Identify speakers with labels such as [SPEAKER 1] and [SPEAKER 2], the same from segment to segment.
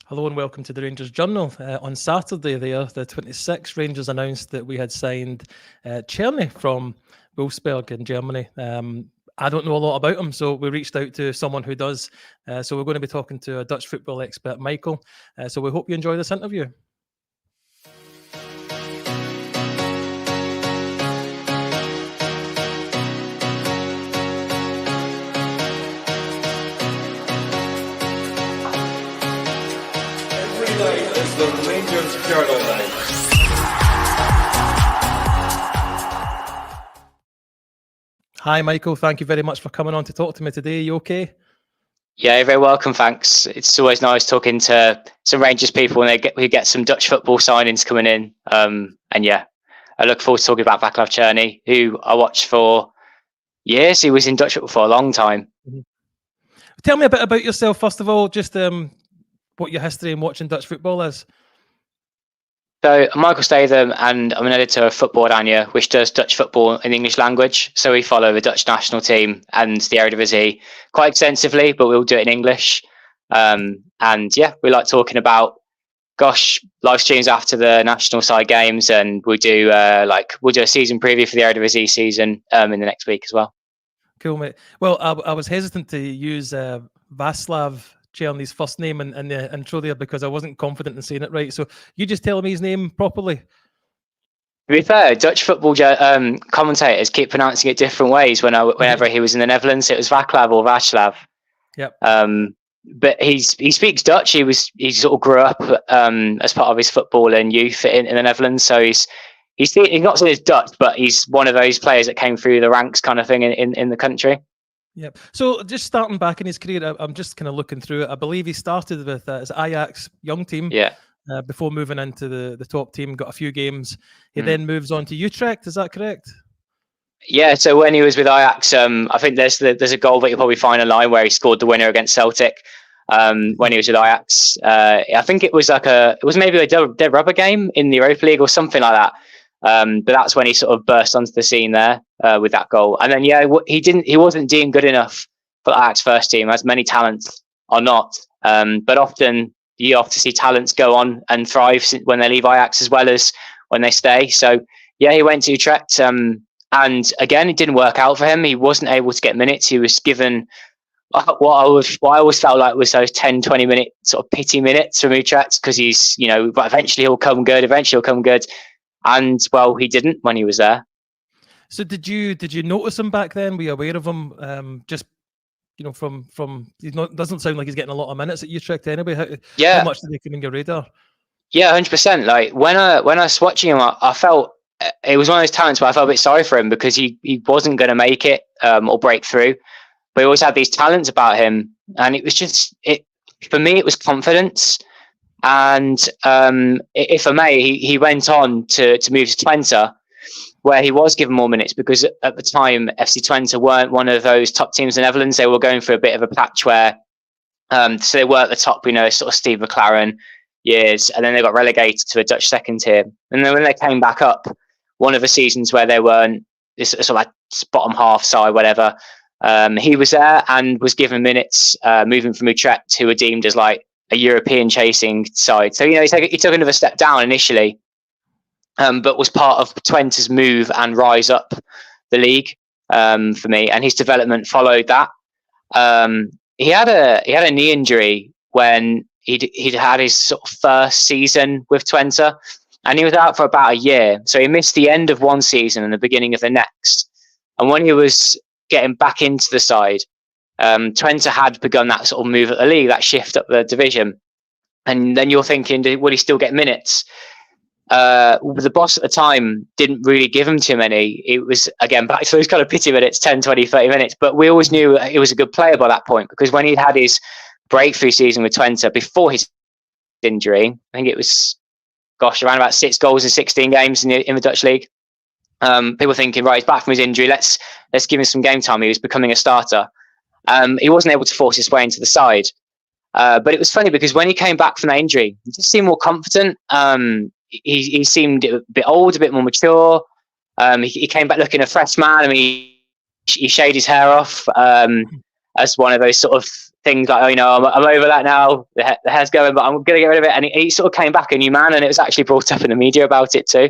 [SPEAKER 1] Hello and welcome to the Rangers Journal. On Saturday, the 26th, Rangers announced that we had signed Czerny from Wolfsburg in Germany. I don't know a lot about him, so we reached out to someone who does. So we're going to be talking to a Dutch football expert, Michael. So we hope you enjoy this interview.
[SPEAKER 2] Is the Rangers Journal Day.
[SPEAKER 1] Hi, Michael. Thank you very much for coming on to talk to me today. Are you okay?
[SPEAKER 3] Yeah, you're very welcome. Thanks. It's always nice talking to some Rangers people when we get some Dutch football signings coming in. And yeah, I look forward to talking about Václav Cerny, who I watched for years. He was in Dutch football for a long time.
[SPEAKER 1] Mm-hmm. Tell me a bit about yourself, first of all, just what your history in watching Dutch football is.
[SPEAKER 3] So I'm Michael Statham, and I'm an editor of Football Dania, which does Dutch football in the English language. So we follow the Dutch national team and the Eredivisie quite extensively, but we'll do it in English. And yeah, we like talking about, live streams after the national side games, and we'll do a season preview for the Eredivisie season in the next week as well.
[SPEAKER 1] Cool, mate. Well, I was hesitant to use Václav Cerny's first name in the intro there because I wasn't confident in saying it right. So you just tell me his name properly.
[SPEAKER 3] To be fair, Dutch football commentators keep pronouncing it different ways. Whenever he was in the Netherlands, it was Václav or Václav. Yep. But he speaks Dutch. He sort of grew up as part of his football and youth in the Netherlands. So he's not saying he's Dutch, but he's one of those players that came through the ranks kind of thing in the country.
[SPEAKER 1] Yep. So just starting back in his career, I'm just kind of looking through it. I believe he started with his Ajax young team.
[SPEAKER 3] Yeah.
[SPEAKER 1] Before moving into the top team, got a few games. He then moves on to Utrecht. Is that correct?
[SPEAKER 3] Yeah. So when he was with Ajax, I think there's a goal that you'll probably find online where he scored the winner against Celtic. When he was with Ajax, I think it was maybe a dead rubber game in the Europa League or something like that. But that's when he sort of burst onto the scene there with that goal. And then he wasn't deemed good enough for the Ajax first team, as many talents are not. But often you often see talents go on and thrive when they leave Ajax as well as when they stay. So yeah, he went to Utrecht, and again it didn't work out for him. He wasn't able to get minutes. He was given what I always felt like was those 10-20 minute sort of pity minutes from Utrecht, because but eventually he'll come good. And well, he didn't when he was there.
[SPEAKER 1] So did you notice him back then? Were you aware of him? Just from doesn't sound like he's getting a lot of minutes at Utrecht anyway. How much did he come in your radar?
[SPEAKER 3] Yeah, 100%. Like when I was watching him, I felt it was one of those talents where I felt a bit sorry for him because he wasn't going to make it or break through. But he always had these talents about him, and it was just for me. It was confidence. And if I may, he went on to move to Twente, where he was given more minutes, because at the time FC Twente weren't one of those top teams in the Netherlands. They were going through a bit of a patch where so they were at the top, sort of Steve McLaren years, and then they got relegated to a Dutch second tier. And then when they came back up, one of the seasons where they weren't this sort of like bottom half side, whatever, he was there and was given minutes, moving from Utrecht, who were deemed as like a European chasing side. So, he took another step down initially, but was part of Twente's move and rise up the league for me. And his development followed that. He had a knee injury when he'd had his sort of first season with Twente, and he was out for about a year. So he missed the end of one season and the beginning of the next. And when he was getting back into the side, Twente had begun that sort of move at the league, that shift up the division. And then you're thinking, will he still get minutes? The boss at the time didn't really give him too many. It was, again, back to those kind of pity minutes, 10, 20, 30 minutes. But we always knew he was a good player by that point, because when he'd had his breakthrough season with Twente before his injury, I think it was, around about 6 goals in 16 games in the Dutch league. People thinking, right, he's back from his injury. Let's give him some game time. He was becoming a starter. He wasn't able to force his way into the side. But it was funny because when he came back from that injury, he just seemed more confident. He seemed a bit old, a bit more mature. He came back looking a fresh man. I mean, he shaved his hair off as one of those sort of things like, oh, I'm over that now. The hair's going, but I'm going to get rid of it. And he sort of came back a new man, and it was actually brought up in the media about it too.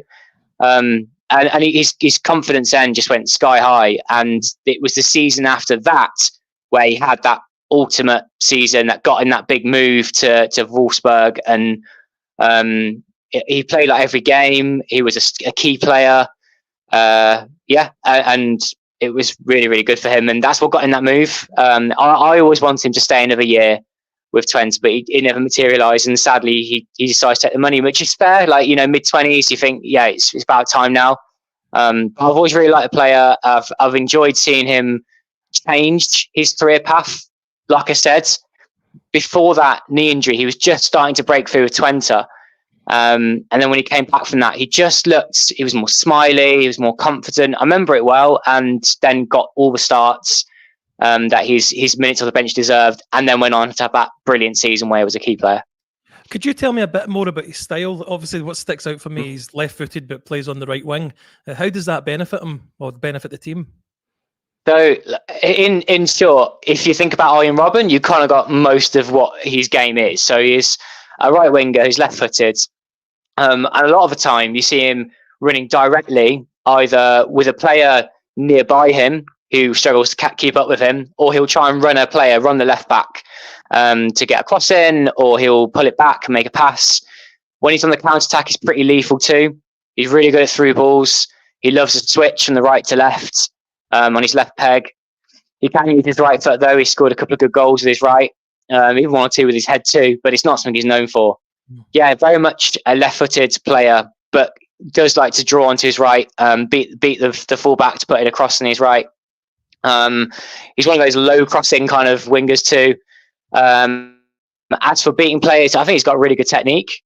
[SPEAKER 3] And his confidence then just went sky high. And it was the season after that where he had that ultimate season that got in that big move to Wolfsburg, and he played like every game. He was a key player. And it was really, really good for him, and that's what got in that move. I always wanted him to stay another year with Twente, but he never materialised, and sadly he decided to take the money, which is fair. Like, mid-20s, you think, yeah, it's about time now. But I've always really liked the player. I've enjoyed seeing him change his career path. Like I said, before that knee injury, he was just starting to break through with Twente. And then when he came back from that, he was more smiley, he was more confident. I remember it well, and then got all the starts that his minutes on the bench deserved, and then went on to have that brilliant season where he was a key player.
[SPEAKER 1] Could you tell me a bit more about his style? Obviously, what sticks out for me is left-footed, but plays on the right wing. How does that benefit him, or benefit the team?
[SPEAKER 3] So, in short, if you think about Arjen Robben, you kind of got most of what his game is. So he's a right winger who's left-footed. And a lot of the time you see him running directly, either with a player nearby him who struggles to keep up with him, or he'll try and run the left back to get a cross in, or he'll pull it back and make a pass. When he's on the counter-attack, he's pretty lethal too. He's really good at through balls. He loves to switch from the right to left on his left peg. He can use his right foot though. He scored a couple of good goals with his right, even one or two with his head too, but it's not something he's known for. Yeah, very much a left-footed player, but does like to draw onto his right, beat the full-back to put it across on his right. He's one of those low-crossing kind of wingers too. As for beating players, I think he's got a really good technique.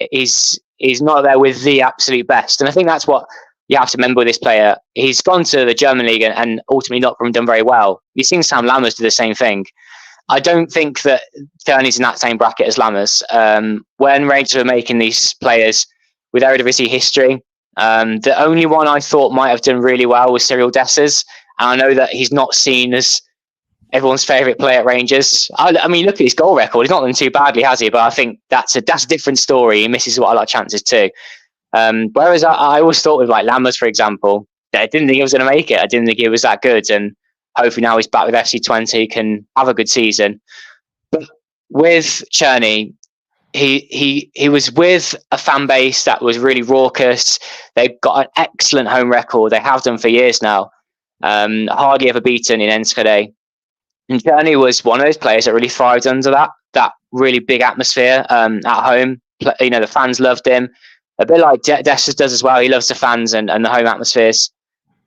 [SPEAKER 3] He's not there with the absolute best, and I think that's what you have to remember with this player. He's gone to the German league and ultimately not done very well. You've seen Sam Lammers do the same thing. I don't think that Cerny's in that same bracket as Lammers. When Rangers were making these players with Eredivisie history, the only one I thought might have done really well was Cyril Dessers. And I know that he's not seen as everyone's favourite player at Rangers. I mean, look at his goal record. He's not done too badly, has he? But I think that's a different story. He misses a lot of chances too. Whereas I always thought with like Lammers, for example, that I didn't think he was going to make it. I didn't think he was that good. And hopefully now he's back with FC Twente, he can have a good season. But with Czerny, he was with a fan base that was really raucous. They've got an excellent home record. They have done for years now. Hardly ever beaten in Enschede. And Czerny was one of those players that really thrived under that really big atmosphere at home. The fans loved him. A bit like Dessers does as well. He loves the fans and the home atmospheres.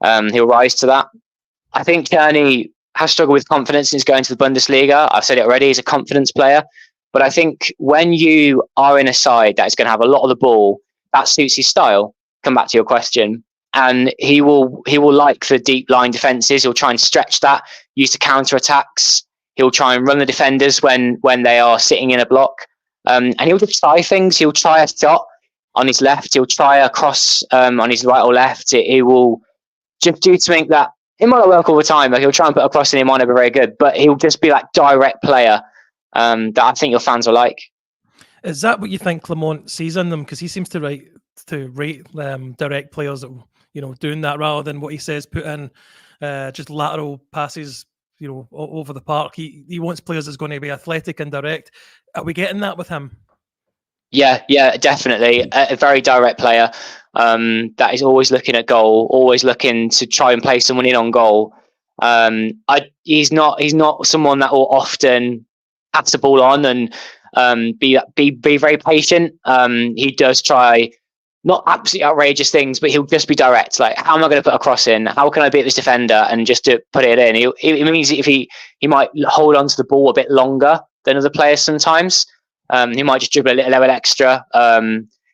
[SPEAKER 3] He'll rise to that. I think Cerny has struggled with confidence since going to the Bundesliga. I've said it already, he's a confidence player. But I think when you are in a side that is going to have a lot of the ball, that suits his style. Come back to your question. And he will like the deep line defences. He'll try and stretch that, use the counter-attacks. He'll try and run the defenders when they are sitting in a block. And he'll just try things. He'll try a shot on his left. He'll try a cross on his right or left. He will just do something that it might not work all the time. Like he'll try and put a cross in, it might not be very good, but he'll just be that direct player that I think your fans will like.
[SPEAKER 1] Is that what you think Clement sees in them? Because he seems to rate direct players that doing that rather than what he says put in just lateral passes over the park. He wants players that's going to be athletic and direct. Are we getting that with him? Yeah, definitely. A very direct player that is always looking at goal, always looking to try and play someone in on goal. He's not someone that will often pass the ball on and be very patient. He does try not absolutely outrageous things, but he'll just be direct. Like, how am I going to put a cross in? How can I beat this defender and just put it in? It means if he might hold on to the ball a bit longer than other players sometimes. He might just dribble a little level extra.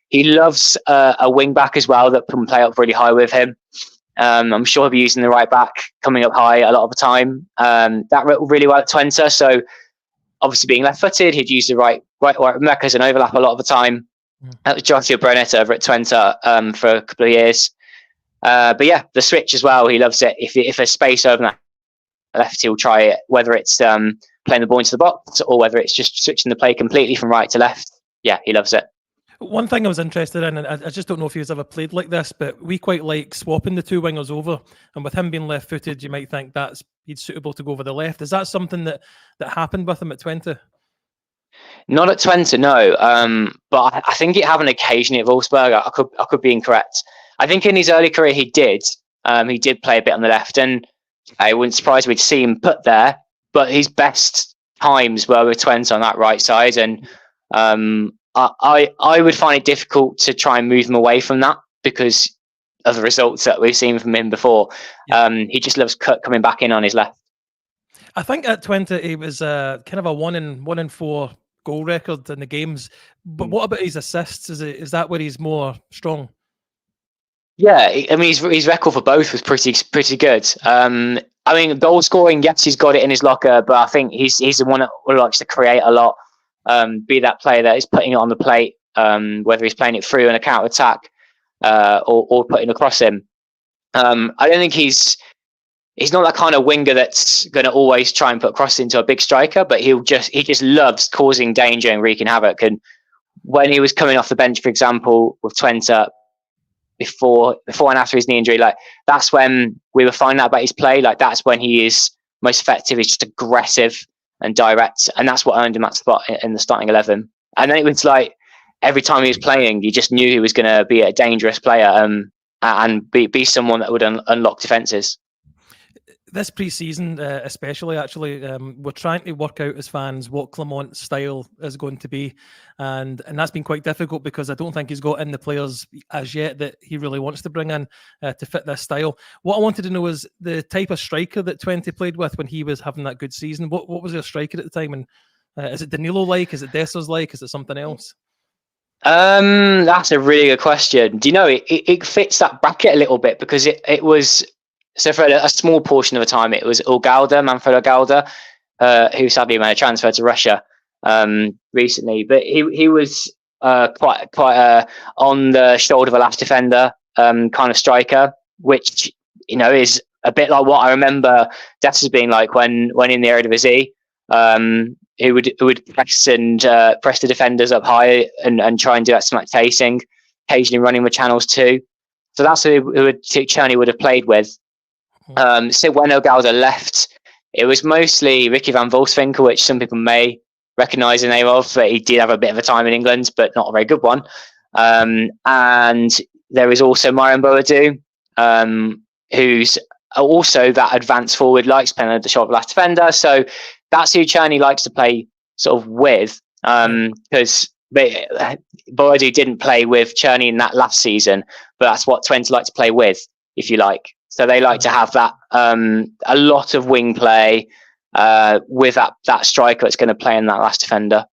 [SPEAKER 1] He loves a wing back as well that can play up really high with him. I'm sure he'll be using the right back coming up high a lot of the time. That really well at Twente. So obviously being left-footed, he'd use the right back as an overlap a lot of the time. That was Joshua Brennett over at Twente for a couple of years. But yeah, the switch as well, he loves it. If there's space over that left, he'll try it, whether it's
[SPEAKER 3] playing the ball into the box, or whether it's just switching the play completely from right to left. Yeah, he loves it.
[SPEAKER 1] One thing I was interested in, and I just don't know if he's ever played like this, but we quite like swapping the two wingers over. And with him being left-footed, you might think he's suitable to go over the left. Is that something that happened with him at Twente?
[SPEAKER 3] Not at Twente, no. But I think it happened occasionally at Wolfsburg. I could be incorrect. I think in his early career he did. He did play a bit on the left, and I wouldn't surprise me to see him put there. But his best times were with Twente on that right side, and I would find it difficult to try and move him away from that because of the results that we've seen from him before. Yeah. He just loves coming back in on his left.
[SPEAKER 1] I think at Twente he was kind of a 1 in 4 goal record in the games. But what about his assists? Is that where he's more strong?
[SPEAKER 3] Yeah, I mean his record for both was pretty good. I mean, goal scoring, yes, he's got it in his locker, but I think he's the one that likes to create a lot. Be that player that is putting it on the plate, whether he's playing it through in a counter attack or putting across him. I don't think he's not that kind of winger that's going to always try and put across into a big striker, but he just loves causing danger and wreaking havoc. And when he was coming off the bench, for example, with Twente before and after his knee injury, like that's when we were finding out about his play. Like that's when he is most effective. He's just aggressive and direct, and that's what earned him that spot in the starting 11. And then it was like every time he was playing, you just knew he was going to be a dangerous player and be someone that would unlock defenses.
[SPEAKER 1] This pre-season, especially, actually, we're trying to work out as fans what Clement's style is going to be, and that's been quite difficult because I don't think he's got in the players as yet that he really wants to bring in to fit this style. What I wanted to know is the type of striker that Twente played with when he was having that good season. What was their striker at the time, and is it Danilo-like? Is it Dessers-like? Is it something else?
[SPEAKER 3] That's a really good question. Do you know it fits that bracket a little bit because it was. So for a small portion of the time, it was Manfred Ugalde, who sadly made a transfer to Russia recently. But he was quite on the shoulder of a last defender kind of striker, which is a bit like what I remember Dessers being like when in the Eredivisie. Who would press the defenders up high and try and do that smack chasing, occasionally running with channels too. So that's who Czerny would have played with. So when Ugalde left, it was mostly Ricky van Volswinkel, which some people may recognise the name of, but he did have a bit of a time in England, but not a very good one. And there is also Myron Boadu, who's also that advanced forward, likes playing at the shoulder of last defender. So that's who Czerny likes to play sort of with, because Boadu didn't play with Czerny in that last season, but that's what Twente like to play with, if you like. So they like to have that a lot of wing play with that striker that's going to play in that last defender.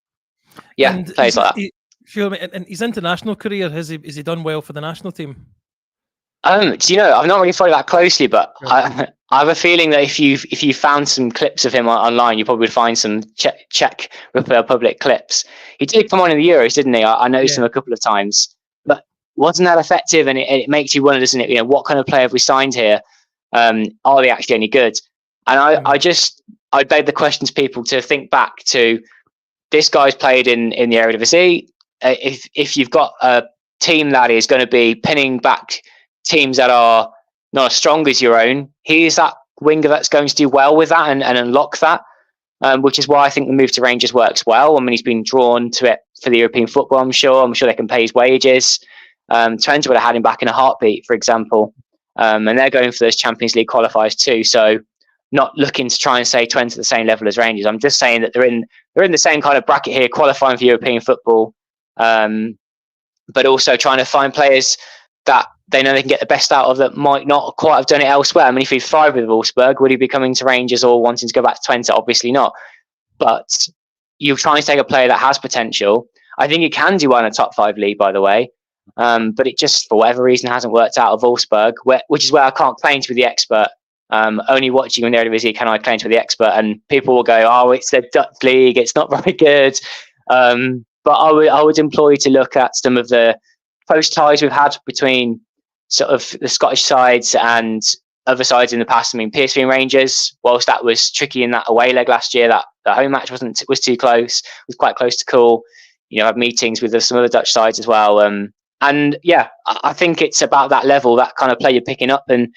[SPEAKER 3] Yeah, and plays like that.
[SPEAKER 1] And his international career, has he done well for the national team?
[SPEAKER 3] Do you know, I've not really followed that closely, but I have a feeling that if you found some clips of him online, you probably would find some Czech Republic clips. He did come on in the Euros, didn't he? I noticed him a couple of times, but wasn't that effective? And it makes you wonder, doesn't it? What kind of player have we signed here? Are they actually any good? And I beg the question to people to think back to this guy's played in the Eredivisie. If you've got a team that is going to be pinning back teams that are not as strong as your own, he is that winger that's going to do well with that and unlock that, which is why I think the move to Rangers works well. I mean, he's been drawn to it for the European football, I'm sure they can pay his wages. Twente would have had him back in a heartbeat, for example, and they're going for those Champions League qualifiers too. So not looking to try and say Twente the same level as Rangers. I'm just saying that they're in the same kind of bracket here, qualifying for European football, but also trying to find players that they know they can get the best out of that might not quite have done it elsewhere. I mean, if he'd thrived with Wolfsburg, would he be coming to Rangers or wanting to go back to Twente? Obviously not. But you're trying to take a player that has potential. I think he can do well in a top 5 league, by the way. But it just, for whatever reason, hasn't worked out of Wolfsburg, which is where I can't claim to be the expert. Only watching in the Eredivisie can I claim to be the expert, and people will go, "Oh, it's the Dutch league; it's not very good." But I would implore you to look at some of the close ties we've had between sort of the Scottish sides and other sides in the past. I mean, PSV and Rangers, whilst that was tricky in that away leg last year, that the home match was too close, was quite close to call. You know, had meetings with some other Dutch sides as well. And yeah, I think it's about that level, that kind of play you're picking up. And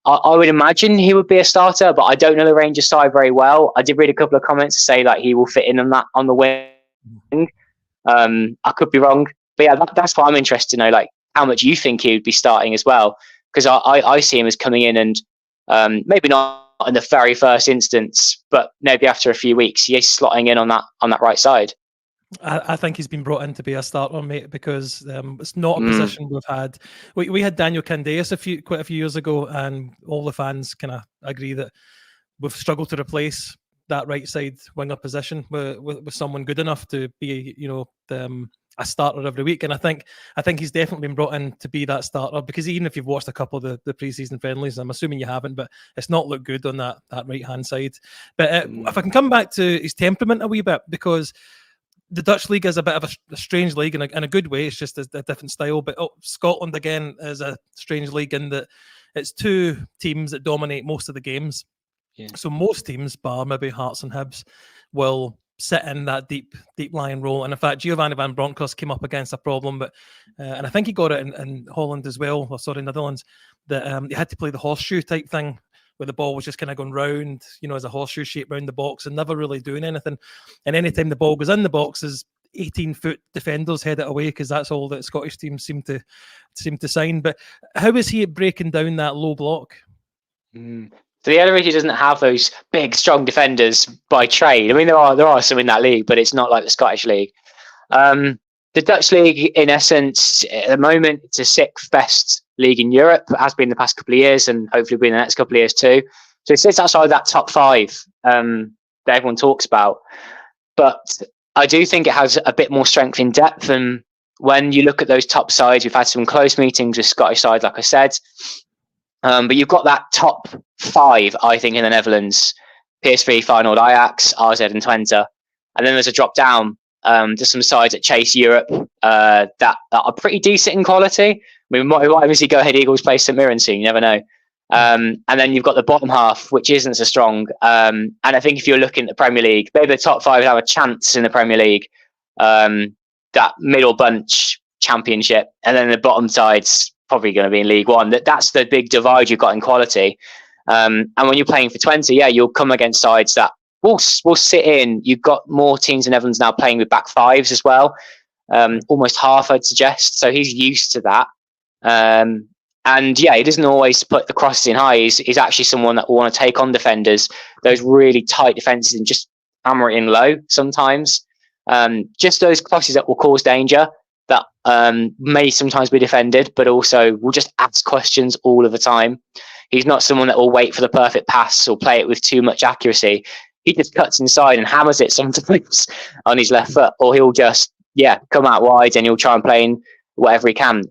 [SPEAKER 3] I would imagine he would be a starter, but I don't know the Rangers side very well. I did read a couple of comments to say that he will fit in on the wing. I could be wrong, but yeah, that's what I'm interested to know, like how much you think he would be starting as well. Because I see him as coming in and maybe not in the very first instance, but maybe after a few weeks, he's slotting in on that right side.
[SPEAKER 1] I think he's been brought in to be a starter, mate, because it's not a position we've had. We had Daniel Candeas quite a few years ago, and all the fans kind of agree that we've struggled to replace that right side winger position with someone good enough to be, a starter every week. And I think he's definitely been brought in to be that starter, because even if you've watched a couple of the pre-season friendlies, I'm assuming you haven't, but it's not looked good on that right hand side. But if I can come back to his temperament a wee bit, because the Dutch league is a bit of a strange league in a good way. It's just a different style. But Scotland, again, is a strange league in that it's two teams that dominate most of the games. Yeah. So most teams, bar maybe Hearts and Hibs, will sit in that deep lying role. And in fact, Giovanni van Bronckhorst came up against a problem, but and I think he got it in Holland as well, Netherlands, that he had to play the horseshoe type thing, where the ball was just kind of going round, as a horseshoe shape round the box and never really doing anything. And anytime the ball goes in the boxes, 18-foot defenders head it away, because that's all that Scottish teams seem to sign. But how is he at breaking down that low block?
[SPEAKER 3] So the Eredivisie doesn't have those big, strong defenders by trade. I mean, there are some in that league, but it's not like the Scottish league. The Dutch league, in essence, at the moment, it's the sixth best league in Europe. It has been the past couple of years, and hopefully will be in the next couple of years too. So it sits outside that top five that everyone talks about. But I do think it has a bit more strength in depth. And when you look at those top sides, we've had some close meetings with Scottish sides, like I said. But you've got that top five, I think, in the Netherlands: PSV, Feyenoord, Ajax, AZ and Twente. And then there's a drop down to some sides that chase Europe that are pretty decent in quality. I mean, we might obviously go ahead Eagles play St Mirren soon, you never know. And then you've got the bottom half, which isn't so strong. And I think if you're looking at the Premier League, maybe the top five have a chance in the Premier League, that middle bunch Championship, and then the bottom side's probably going to be in League One. That's the big divide you've got in quality. And when you're playing for Twente, you'll come against sides that will sit in. You've got more teams in Netherlands now playing with back fives as well. Almost half, I'd suggest. So he's used to that. And he doesn't always put the crosses in high. He's actually someone that will want to take on defenders, those really tight defenses, and just hammer it in low sometimes. Just those crosses that will cause danger, that may sometimes be defended, but also will just ask questions all of the time. He's not someone that will wait for the perfect pass or play it with too much accuracy. He just cuts inside and hammers it sometimes on his left foot, or he'll just come out wide and he'll try and play in whatever he can.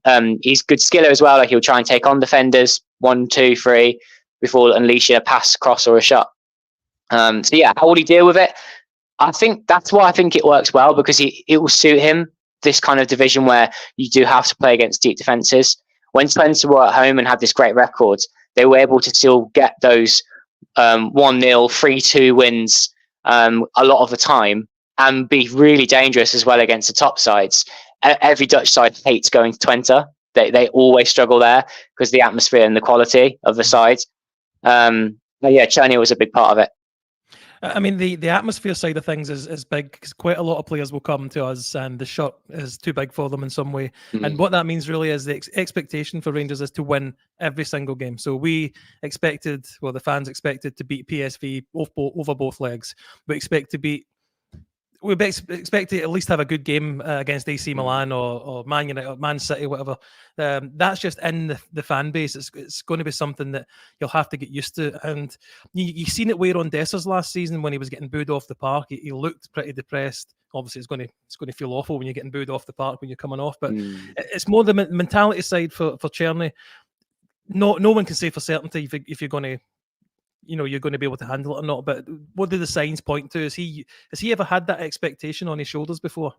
[SPEAKER 3] He's good skiller as well. Like, he'll try and take on defenders 1, 2, 3 before unleashing a pass, cross, or a shot. How will he deal with it? I think that's why I think it works well, because it will suit him, this kind of division where you do have to play against deep defences. When Twente were at home and had this great record, they were able to still get those 1-0, 3-2 wins a lot of the time, and be really dangerous as well against the top sides. Every Dutch side hates going to Twente. They always struggle there because the atmosphere and the quality of the sides. Czerny was a big part of it.
[SPEAKER 1] I mean, the atmosphere side of things is big, because quite a lot of players will come to us and the shot is too big for them in some way. And what that means really is the expectation for Rangers is to win every single game. So the fans expected to beat PSV over both legs. We expect to at least have a good game against AC Milan or Man United or Man City, whatever. That's just in the fan base. It's going to be something that you'll have to get used to. And you've seen it with Ron Dessers last season when he was getting booed off the park. He looked pretty depressed. Obviously, it's going to feel awful when you're getting booed off the park when you're coming off. But it's more the mentality side for Czerny. No one can say for certainty if you're going to, you're going to be able to handle it or not. But what do the signs point to? Has he ever had that expectation on his shoulders before?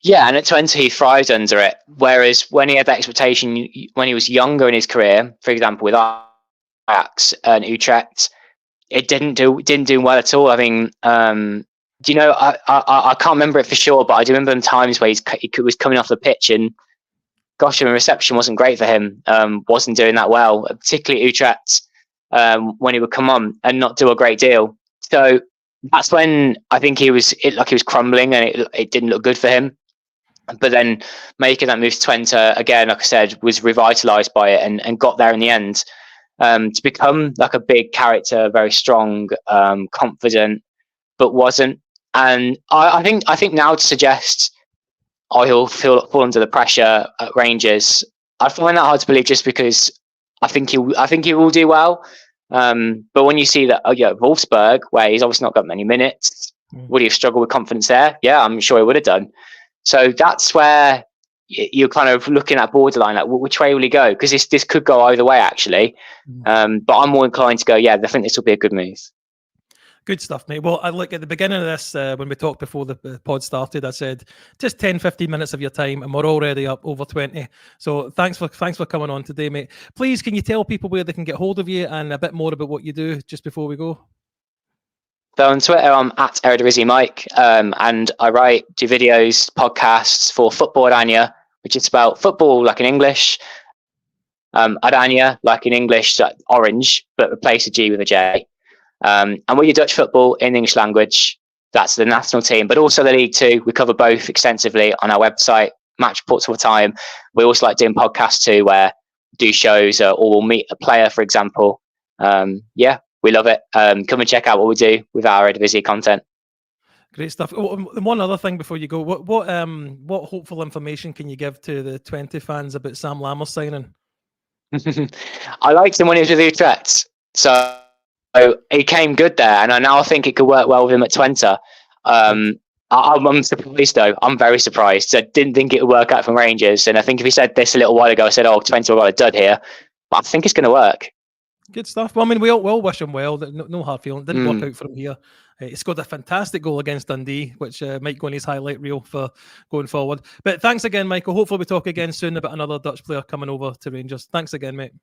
[SPEAKER 3] Yeah, and at Twente he thrived under it. Whereas when he had that expectation when he was younger in his career, for example with Ajax and Utrecht, it didn't do well at all. I mean, do you know? I can't remember it for sure, but I do remember them times where he was coming off the pitch and, gosh, the reception wasn't great for him. Wasn't doing that well, particularly Utrecht, when he would come on and not do a great deal. So that's when I think he was crumbling, and it didn't look good for him. But then making that move to Twente, again, like I said, was revitalised by it and got there in the end, to become like a big character, very strong, confident, but wasn't. And I think now to suggest he'll fall under the pressure at Rangers, I find that hard to believe, just because I think he will do well. But when you see that, Wolfsburg, where he's obviously not got many minutes, would he have struggled with confidence there? Yeah, I'm sure he would have done. So that's where you're kind of looking at borderline, like which way will he go? Because this could go either way, actually. But I'm more inclined to go, I think this will be a good move.
[SPEAKER 1] Good stuff, mate. Well, I look at the beginning of this, when we talked before the pod started, I said just 10, 15 minutes of your time, and we're already up over 20. So thanks for coming on today, mate. Please, can you tell people where they can get hold of you and a bit more about what you do just before we go?
[SPEAKER 3] So on Twitter, I'm at Eredivisie Mike, and I do videos, podcasts for Football Adania, which is spelled football like in English, Adania like in English, orange, but replace a G with a J. And we do Dutch football in English language. That's the national team, but also the League Two. We cover both extensively on our website, match reports all the time. We also like doing podcasts too, where we do shows, or we'll meet a player, for example. We love it. Come and check out what we do with our Eredivisie content.
[SPEAKER 1] Great stuff. Oh, one other thing before you go, what hopeful information can you give to the Twente fans about Sam Lammers signing?
[SPEAKER 3] I liked him when he was with Utrecht, so he came good there, and I now think it could work well with him at Twente. I'm surprised though. I'm very surprised. I didn't think it would work out from Rangers, and I think if he said this a little while ago, I said, Twente got a dud here, but I think it's going to work. Good stuff. Well, I mean, we all wish him well. No hard feeling. Didn't work out for him here. He scored a fantastic goal against Dundee, which might go in his highlight reel for going forward. But thanks again, Michael. Hopefully we talk again soon about another Dutch player coming over to Rangers. Thanks again, mate.